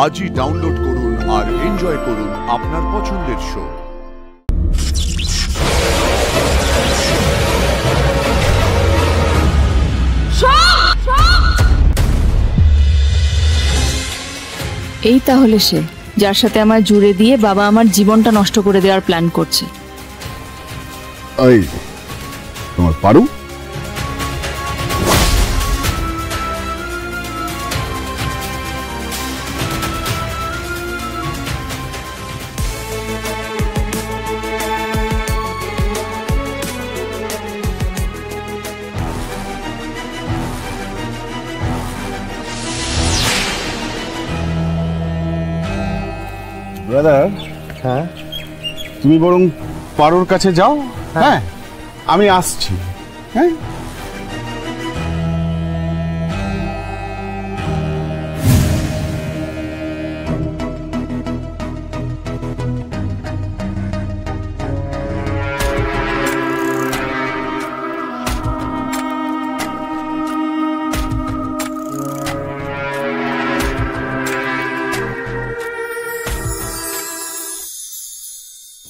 আজই ডাউনলোড করুন আর এনজয় করুন আপনার পছন্দের শো। এই তাহলে সে, যার সাথে আমার জুড়ে দিয়ে বাবা আমার জীবনটা নষ্ট করে দেওয়ার প্ল্যান করছে। এই তোমার পারু? ব্রাদার, হ্যাঁ তুমি বরং পারুর কাছে যাও। হ্যাঁ আমি আসছি। হ্যাঁ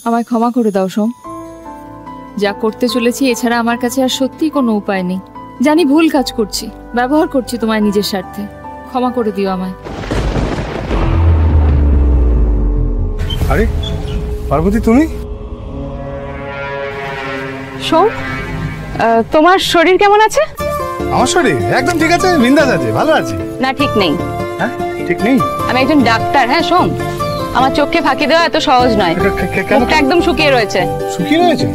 আমায় ক্ষমা করে দাও সোম, যা করতে চলেছি এছাড়া আমার কাছে আর সত্যি কোনো উপায় নেই। জানি ভুল কাজ করছি, ব্যবহার করছি তোমায় নিজের স্বার্থে, ক্ষমা করে দিও আমায়। আরে পার্বতী, তুমি? সোম, তোমার শরীর কেমন আছে? আমার শরীর একদম ঠিক আছে, বিন্দাস আছে, ভালো আছে। না ঠিক নেই। হ্যাঁ ঠিক নেই? আমি একজন ডাক্তার। হ্যাঁ সোম, আমার চোখকে ফাঁকি দেওয়া এত সহজ নয়। মুখটা একদম শুকিয়ে রয়েছে। শুকিয়ে রয়েছে?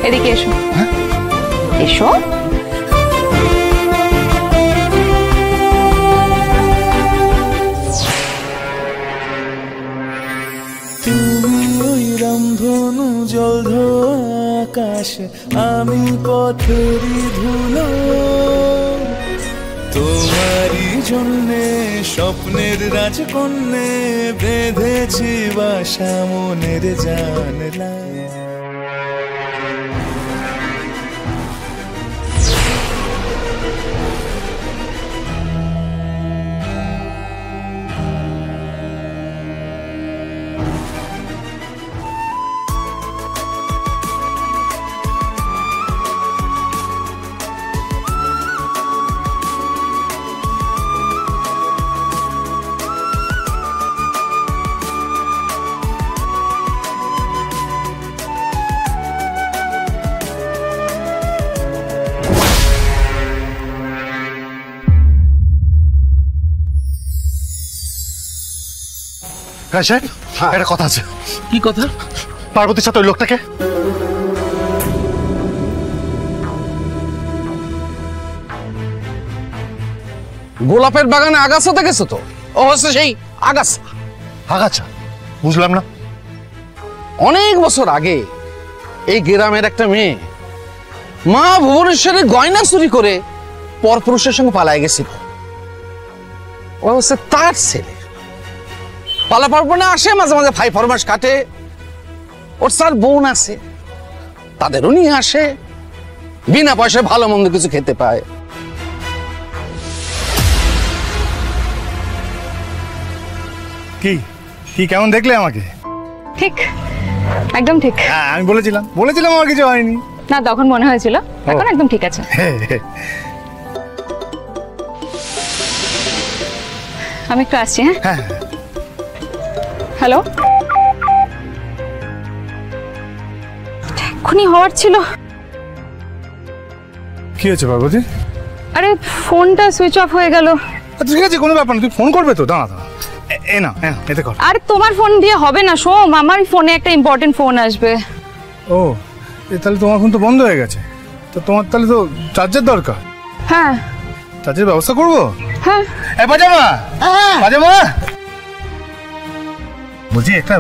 এদিকে এসো। হ্যাঁ এসো। তুমি ওই রামধনু জলধোয়া আকাশ, আমি পথেরই ধুলো। তোমারই জন্যে স্বপ্নের রাজকন্যে বেঁধেছি বাসা মনের জানলা। সাহেব, একটা কথা আছে। কি কথা? পার্বতীর সাথে ওই লোকটাকে। গোলাপের বাগানে আগাছাতে গেছো তো? ও হচ্ছে সেই আগাছা। আগাছা? বুঝলাম না। অনেক বছর আগে এই গ্রামের একটা মেয়ে মা ভুবনেশ্বরের গয়না চুরি করে পরপুরুষের সঙ্গে পালায় গেছিল। ও হচ্ছে তার ছেলে। পালা পার্বণে আসে, মাঝে মাঝে ভাই ফরমাস কাটে। ওর স্যার বোন আছে, তাদেরও নিয়ে আসে, বিনা পয়সায় ভালো মন্দ কিছু খেতে পায়। কি কি কেমন দেখলে আমাকে? ঠিক, একদম ঠিক। হ্যাঁ আমি বলেছিলাম আমার কিছু হয়নি। না, তখন মনে হয়েছিল, এখন একদম ঠিক আছে। আমি একটু আসছি। হ্যাঁ হ্যালো, এক্ষুনি হওয়ার ছিল। কি হয়েছে পার্বতী? আরে ফোনটা সুইচ অফ হয়ে গেল। ঠিক আছে, কোনো ব্যাপার না, তুই ফোন করবে তো। দাঁড়া দাঁড়া, এ না এতে কর। আর তোমার ফোন দিয়ে হবে না সোম, আমার ফোনে একটা ইম্পর্টেন্ট ফোন আসবে। ও তাহলে তোমার ফোন তো বন্ধ হয়ে গেছে, তো তোমার তাহলে তো চার্জার দরকার। হ্যাঁ চার্জের ব্যবস্থা করবো। হ্যাঁ পাজামা, বলছি একটা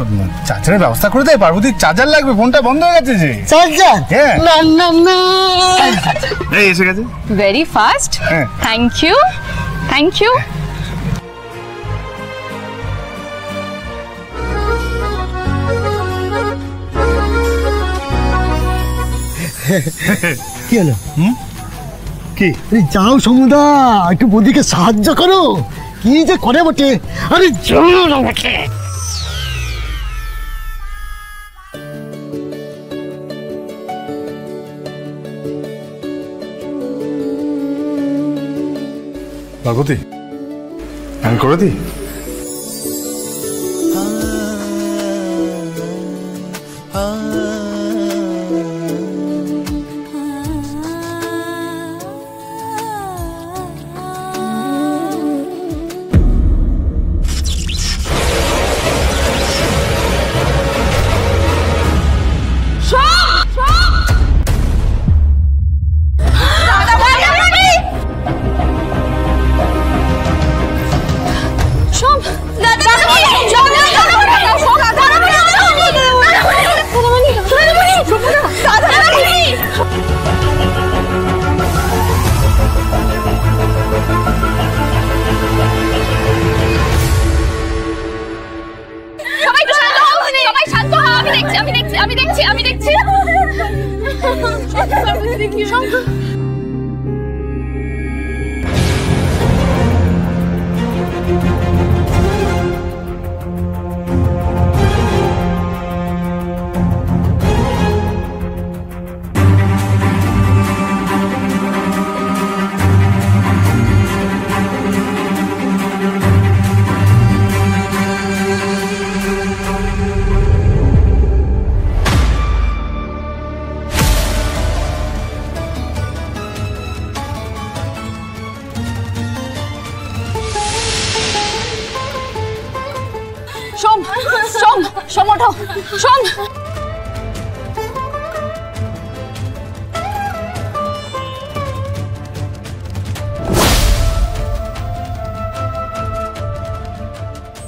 চার্জারের ব্যবস্থা করে দেয়। পার্বতীর চার্জার লাগবে, ফোনটা বন্ধ হয়ে গেছে যে। চার্জার? না না না, এই এসে গেছে। Very fast. Thank you, thank you. কি হলো? কি? যাও সমুদা, একটু বৌদিকে সাহায্য করো। কি যে করে বটে। আরে জল আমাকে। পার্বতী, আমি করে দিই?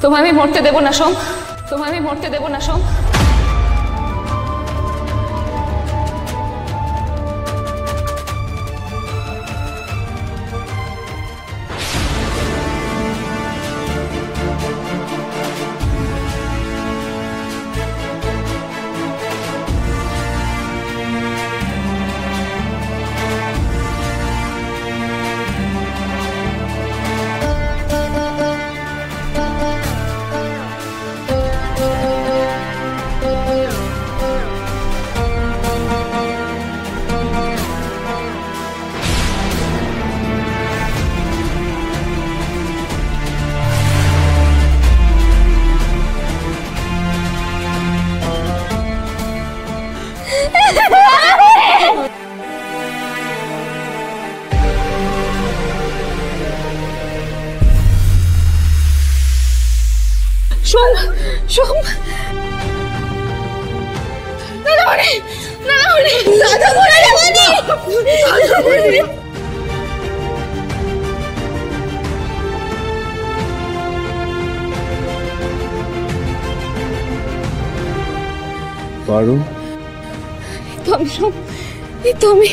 তোমায় আমি মরতে দেব না সোম, তোমায় আমি মরতে দেব না সোম। পারু, তো আমি